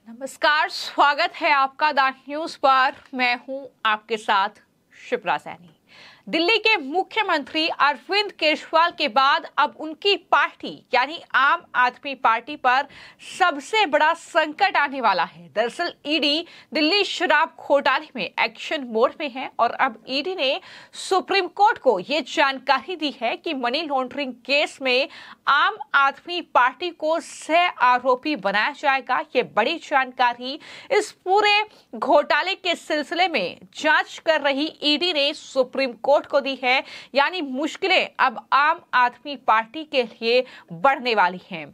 नमस्कार, स्वागत है आपका द न्यूज पर। मैं हूं आपके साथ शिप्रा सैनी। दिल्ली के मुख्यमंत्री अरविंद केजरीवाल के बाद अब उनकी पार्टी यानी आम आदमी पार्टी पर सबसे बड़ा संकट आने वाला है। दरअसल ईडी दिल्ली शराब घोटाले में एक्शन मोड में है और अब ईडी ने सुप्रीम कोर्ट को ये जानकारी दी है कि मनी लॉन्ड्रिंग केस में आम आदमी पार्टी को सह आरोपी बनाया जाएगा। ये बड़ी जानकारी इस पूरे घोटाले के सिलसिले में जांच कर रही ईडी ने सुप्रीम कोर्ट को दी है। यानी मुश्किलें अब आम आदमी पार्टी के लिए बढ़ने वाली हैं।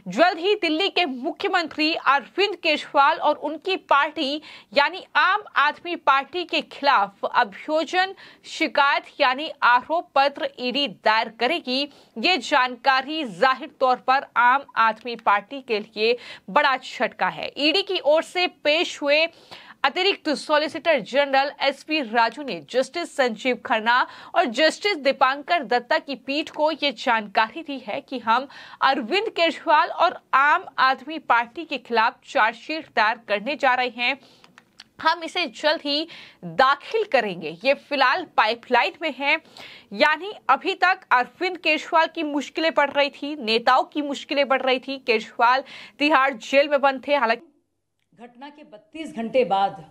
जल्द ही दिल्ली के मुख्यमंत्री अरविंद केजरीवाल और उनकी पार्टी यानी आम आदमी पार्टी के खिलाफ अभियोजन शिकायत यानी आरोप पत्र ईडी दायर करेगी। ये जानकारी जाहिर तौर पर आम आदमी पार्टी के लिए बड़ा झटका है। ईडी की ओर से पेश हुए अतिरिक्त सॉलिसिटर जनरल एसपी राजू ने जस्टिस संजीव खन्ना और जस्टिस दीपांकर दत्ता की पीठ को यह जानकारी दी है कि हम अरविंद केजरीवाल और आम आदमी पार्टी के खिलाफ चार्जशीट दायर करने जा रहे हैं। हम इसे जल्द ही दाखिल करेंगे। ये फिलहाल पाइपलाइन में है। यानी अभी तक अरविंद केजरीवाल की मुश्किलें बढ़ रही थी, नेताओं की मुश्किलें बढ़ रही थी। केजरीवाल तिहाड़ जेल में बंद थे। हालांकि घटना के 32 घंटे बाद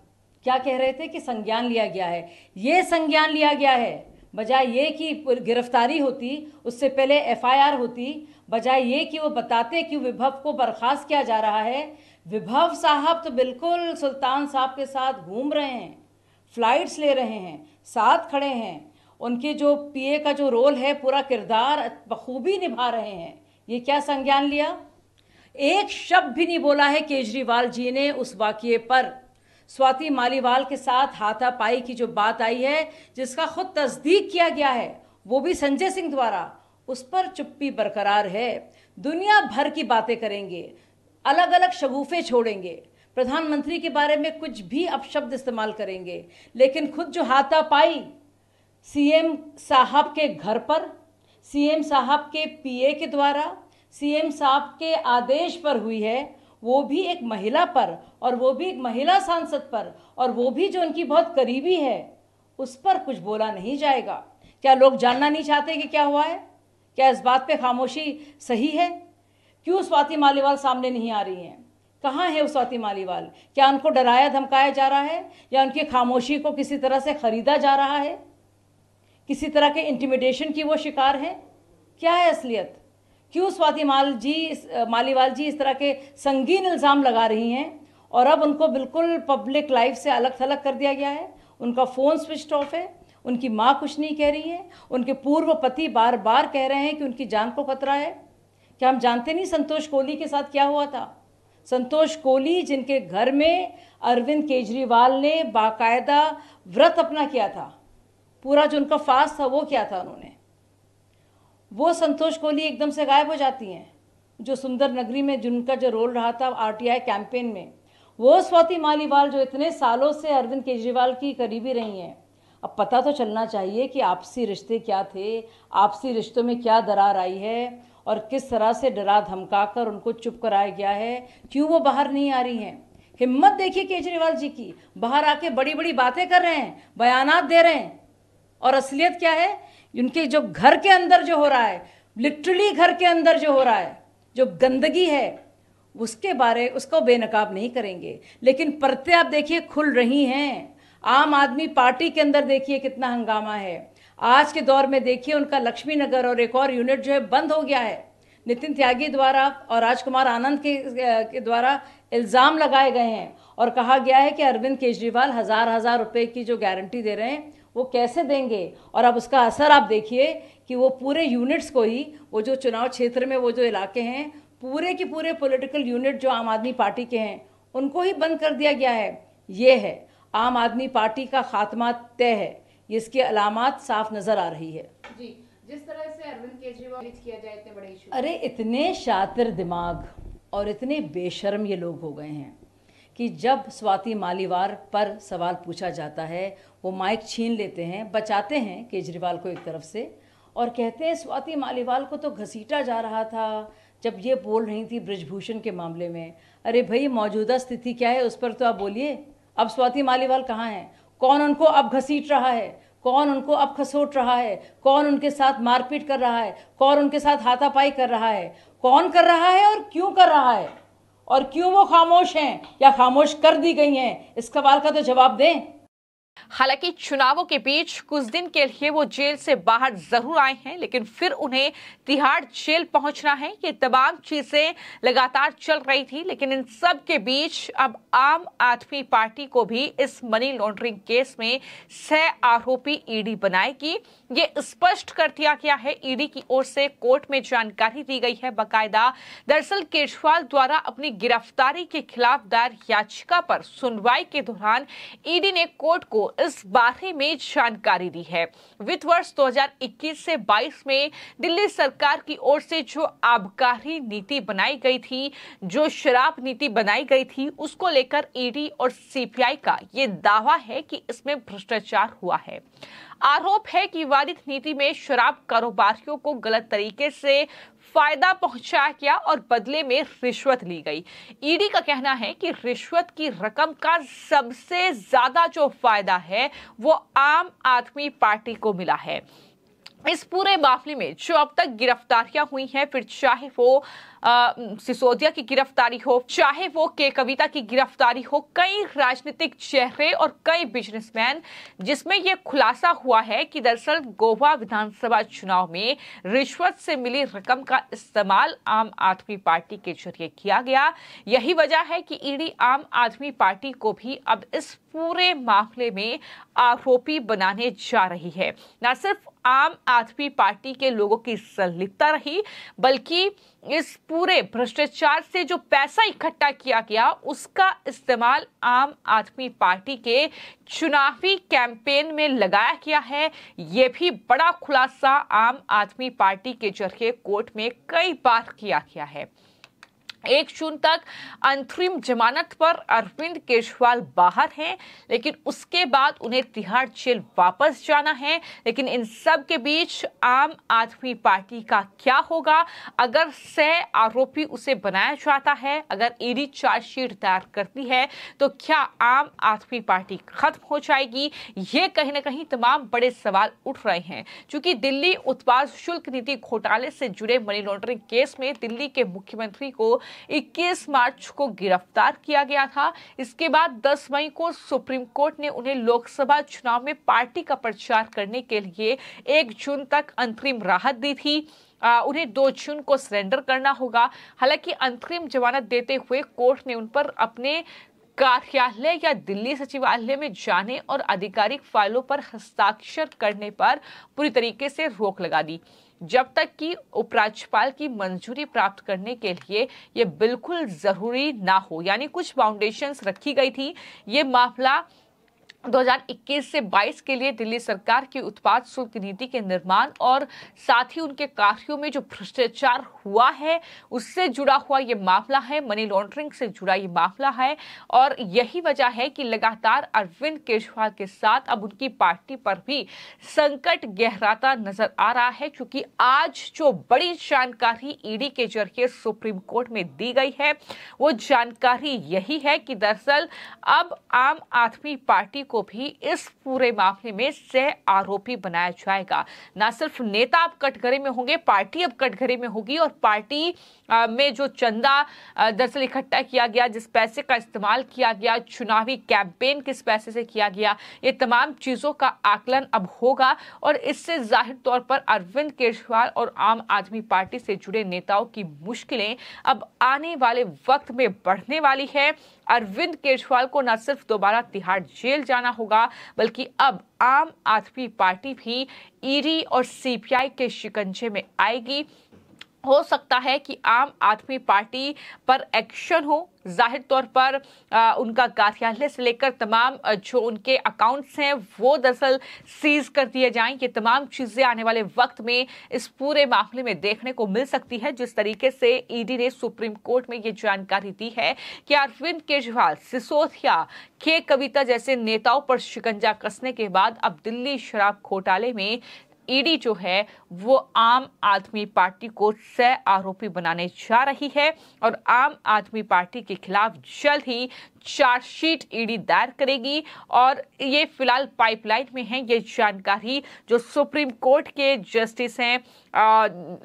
क्या कह रहे थे कि संज्ञान लिया गया है। ये संज्ञान लिया गया है, बजाय ये कि गिरफ्तारी होती, उससे पहले एफआईआर होती, बजाय ये कि वो बताते कि विभव को बर्खास्त किया जा रहा है। विभव साहब तो बिल्कुल सुल्तान साहब के साथ घूम रहे हैं, फ्लाइट्स ले रहे हैं, साथ खड़े हैं। उनके जो पीए का जो रोल है, पूरा किरदार बखूबी निभा रहे हैं। ये क्या संज्ञान लिया? एक शब्द भी नहीं बोला है केजरीवाल जी ने उस वाकये पर। स्वाति मालीवाल के साथ हाथापाई की जो बात आई है, जिसका खुद तस्दीक किया गया है, वो भी संजय सिंह द्वारा, उस पर चुप्पी बरकरार है। दुनिया भर की बातें करेंगे, अलग अलग शगुफे छोड़ेंगे, प्रधानमंत्री के बारे में कुछ भी अपशब्द इस्तेमाल करेंगे, लेकिन खुद जो हाथापाई सीएम साहब के घर पर, सीएम साहब के पीए के द्वारा, सीएम साहब के आदेश पर हुई है, वो भी एक महिला पर, और वो भी एक महिला सांसद पर, और वो भी जो उनकी बहुत करीबी है, उस पर कुछ बोला नहीं जाएगा। क्या लोग जानना नहीं चाहते कि क्या हुआ है? क्या इस बात पे खामोशी सही है? क्यों स्वाति मालीवाल सामने नहीं आ रही हैं? कहाँ है वो स्वाति मालीवाल? क्या उनको डराया धमकाया जा रहा है, या उनकी खामोशी को किसी तरह से खरीदा जा रहा है? किसी तरह के इंटिमिडेशन की वो शिकार है? क्या है असलियत? क्यों स्वाति मालीवाल जी इस तरह के संगीन इल्ज़ाम लगा रही हैं, और अब उनको बिल्कुल पब्लिक लाइफ से अलग थलग कर दिया गया है? उनका फ़ोन स्विच ऑफ है, उनकी माँ कुछ नहीं कह रही है, उनके पूर्व पति बार बार कह रहे हैं कि उनकी जान को खतरा है। क्या हम जानते नहीं संतोष कोहली के साथ क्या हुआ था? संतोष कोहली, जिनके घर में अरविंद केजरीवाल ने बाकायदा व्रत अपना किया था, पूरा जो उनका फास्ट था वो किया था उन्होंने, वो संतोष कोहली एकदम से गायब हो जाती हैं। जो सुंदर नगरी में जिनका जो रोल रहा था आरटीआई कैंपेन में, वो स्वाति मालीवाल जो इतने सालों से अरविंद केजरीवाल की करीबी रही हैं, अब पता तो चलना चाहिए कि आपसी रिश्ते क्या थे, आपसी रिश्तों में क्या दरार आई है, और किस तरह से डरा धमका कर उनको चुप कराया गया है। क्यों वो बाहर नहीं आ रही हैं? हिम्मत देखिए केजरीवाल जी की, बाहर आके बड़ी बड़ी बातें कर रहे हैं, बयानात दे रहे हैं, और असलियत क्या है? उनके जो घर के अंदर जो हो रहा है, लिटरली घर के अंदर जो हो रहा है, जो गंदगी है, उसको बेनकाब नहीं करेंगे। लेकिन परतें आप देखिए खुल रही हैं। आम आदमी पार्टी के अंदर देखिए कितना हंगामा है। आज के दौर में देखिए उनका लक्ष्मी नगर और एक और यूनिट जो है बंद हो गया है। नितिन त्यागी द्वारा और राजकुमार आनंद के द्वारा इल्ज़ाम लगाए गए हैं, और कहा गया है कि अरविंद केजरीवाल हजार रुपए की जो गारंटी दे रहे हैं वो कैसे देंगे। और अब उसका असर आप देखिए कि वो पूरे यूनिट्स को ही, वो जो चुनाव क्षेत्र में वो जो इलाके हैं, पूरे के पूरे पॉलिटिकल यूनिट जो आम आदमी पार्टी के हैं, उनको ही बंद कर दिया गया है। ये है आम आदमी पार्टी का खात्मा तय है। इसकी अलामात साफ नजर आ रही है। जी, जिस तरह से अरविंद केजरीवाल किया जाए इतने बड़े इशू, अरे इतने शातिर दिमाग और इतने बेशर्म ये लोग हो गए हैं कि जब स्वाति मालीवाल पर सवाल पूछा जाता है, वो माइक छीन लेते हैं, बचाते हैं केजरीवाल को एक तरफ से, और कहते हैं स्वाति मालीवाल को तो घसीटा जा रहा था, जब ये बोल रही थी ब्रजभूषण के मामले में, अरे भाई मौजूदा स्थिति क्या है उस पर तो आप बोलिए। अब स्वाति मालीवाल कहाँ है? कौन उनको अब घसीट रहा है? कौन उनको अब खसोट रहा है? कौन उनके साथ मारपीट कर रहा है? कौन उनके साथ हाथापाई कर रहा है? कौन कर रहा है और क्यों कर रहा है? और क्यों वो खामोश हैं या खामोश कर दी गई हैं? इस सवाल का तो जवाब दें। हालांकि चुनावों के बीच कुछ दिन के लिए वो जेल से बाहर जरूर आए हैं, लेकिन फिर उन्हें तिहाड़ जेल पहुंचना है। ये तमाम चीजें लगातार चल रही थी, लेकिन इन सब के बीच अब आम आदमी पार्टी को भी इस मनी लॉन्ड्रिंग केस में सह आरोपी ईडी बनाएगी। ये स्पष्ट कर दिया गया है, ईडी की ओर से कोर्ट में जानकारी दी गई है बाकायदा। दरअसल केजरीवाल द्वारा अपनी गिरफ्तारी के खिलाफ दायर याचिका पर सुनवाई के दौरान ईडी ने कोर्ट को इस बारे में जानकारी दी है। वित्त वर्ष 2021 से 22 में दिल्ली सरकार की ओर से जो आबकारी नीति बनाई गई थी, जो शराब नीति बनाई गई थी, उसको लेकर ईडी और सीबीआई का ये दावा है कि इसमें भ्रष्टाचार हुआ है। आरोप है कि वारित नीति में शराब कारोबारियों को गलत तरीके से फायदा पहुंचाया गया और बदले में रिश्वत ली गई। ईडी का कहना है कि रिश्वत की रकम का सबसे ज्यादा जो फायदा है वो आम आदमी पार्टी को मिला है। इस पूरे मामले में जो अब तक गिरफ्तारियां हुई हैं, फिर चाहे वो सिसोदिया की गिरफ्तारी हो, चाहे वो के कविता की गिरफ्तारी हो, कई राजनीतिक चेहरे और कई बिजनेसमैन, जिसमें यह खुलासा हुआ है कि दरअसल गोवा विधानसभा चुनाव में रिश्वत से मिली रकम का इस्तेमाल आम आदमी पार्टी के जरिए किया गया। यही वजह है कि ईडी आम आदमी पार्टी को भी अब इस पूरे मामले में आरोपी बनाने जा रही है। न सिर्फ आम आदमी पार्टी के लोगों की संलिप्तता रही, बल्कि इस पूरे भ्रष्टाचार से जो पैसा इकट्ठा किया गया उसका इस्तेमाल आम आदमी पार्टी के चुनावी कैंपेन में लगाया गया है। ये भी बड़ा खुलासा आम आदमी पार्टी के जरिए कोर्ट में कई बार किया गया है। 1 जून तक अंतरिम जमानत पर अरविंद केजरीवाल बाहर हैं, लेकिन उसके बाद उन्हें तिहाड़ जेल वापस जाना है। लेकिन इन सब के बीच आम आदमी पार्टी का क्या होगा? अगर सह आरोपी उसे बनाया जाता है, अगर ईडी चार्जशीट दायर करती है, तो क्या आम आदमी पार्टी खत्म हो जाएगी? ये कहीं ना कहीं तमाम बड़े सवाल उठ रहे हैं, क्योंकि दिल्ली उत्पाद शुल्क नीति घोटाले से जुड़े मनी लॉन्ड्रिंग केस में दिल्ली के मुख्यमंत्री को 21 मार्च को गिरफ्तार किया गया था। इसके बाद 10 मई को सुप्रीम कोर्ट ने उन्हें लोकसभा चुनाव में पार्टी का प्रचार करने के लिए 1 जून तक अंतरिम राहत दी थी। उन्हें 2 जून को सरेंडर करना होगा। हालांकि अंतरिम जमानत देते हुए कोर्ट ने उन पर अपने कार्यालय या दिल्ली सचिवालय में जाने और आधिकारिक फाइलों पर हस्ताक्षर करने पर पूरी तरीके से रोक लगा दी, जब तक कि उपराज्यपाल की मंजूरी प्राप्त करने के लिए ये बिल्कुल जरूरी ना हो। यानी कुछ बाउंडेशंस रखी गई थी। ये मामला 2021 से 22 के लिए दिल्ली सरकार की उत्पाद शुल्क नीति के निर्माण और साथ ही उनके कार्यों में जो भ्रष्टाचार हुआ है उससे जुड़ा हुआ ये मामला है, मनी लॉन्ड्रिंग से जुड़ा ये मामला है। और यही वजह है कि लगातार अरविंद केजरीवाल के साथ अब उनकी पार्टी पर भी संकट गहराता नजर आ रहा है, क्योंकि आज जो बड़ी जानकारी ईडी के जरिए सुप्रीम कोर्ट में दी गई है वो जानकारी यही है कि दरअसल अब आम आदमी पार्टी को भी इस पूरे मामले में सह आरोपी बनाया जाएगा। ना सिर्फ नेता अब कटघरे में होंगे, पार्टी अब कटघरे में होगी, और पार्टी में जो चंदा दरअसल इकट्ठा किया गया, जिस पैसे का इस्तेमाल किया गया, चुनावी कैंपेन किस पैसे से किया गया, ये तमाम चीजों का आकलन अब होगा। और इससे जाहिर तौर पर अरविंद केजरीवाल और आम आदमी पार्टी से जुड़े नेताओं की मुश्किलें अब आने वाले वक्त में बढ़ने वाली है। अरविंद केजरीवाल को न सिर्फ दोबारा तिहाड़ जेल जाना होगा, बल्कि अब आम आदमी पार्टी भी ईडी और सीबीआई के शिकंजे में आएगी। हो सकता है कि आम आदमी पार्टी पर एक्शन हो। जाहिर तौर पर उनका कार्यालय से लेकर तमाम जो उनके अकाउंट्स हैं वो दरअसल सीज कर दिए जाएं। ये तमाम चीजें आने वाले वक्त में इस पूरे मामले में देखने को मिल सकती है। जिस तरीके से ईडी ने सुप्रीम कोर्ट में ये जानकारी दी है कि अरविंद केजरीवाल, सिसोदिया, के कविता जैसे नेताओं पर शिकंजा कसने के बाद अब दिल्ली शराब घोटाले में ईडी जो है वो आम आदमी पार्टी को सह आरोपी बनाने जा रही है और आम आदमी पार्टी के खिलाफ जल्द ही चार्जशीट ईडी दायर करेगी। और ये फिलहाल पाइपलाइन में है। ये जानकारी जो सुप्रीम कोर्ट के जस्टिस हैं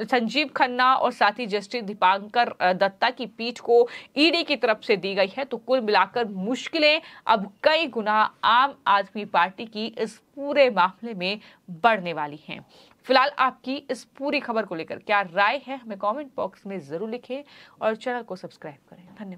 संजीव खन्ना और साथ ही जस्टिस दीपांकर दत्ता की पीठ को ईडी की तरफ से दी गई है। तो कुल मिलाकर मुश्किलें अब कई गुना आम आदमी पार्टी की इस पूरे मामले में बढ़ने वाली हैं। फिलहाल आपकी इस पूरी खबर को लेकर क्या राय है, हमें कमेंट बॉक्स में जरूर लिखें और चैनल को सब्सक्राइब करें। धन्यवाद।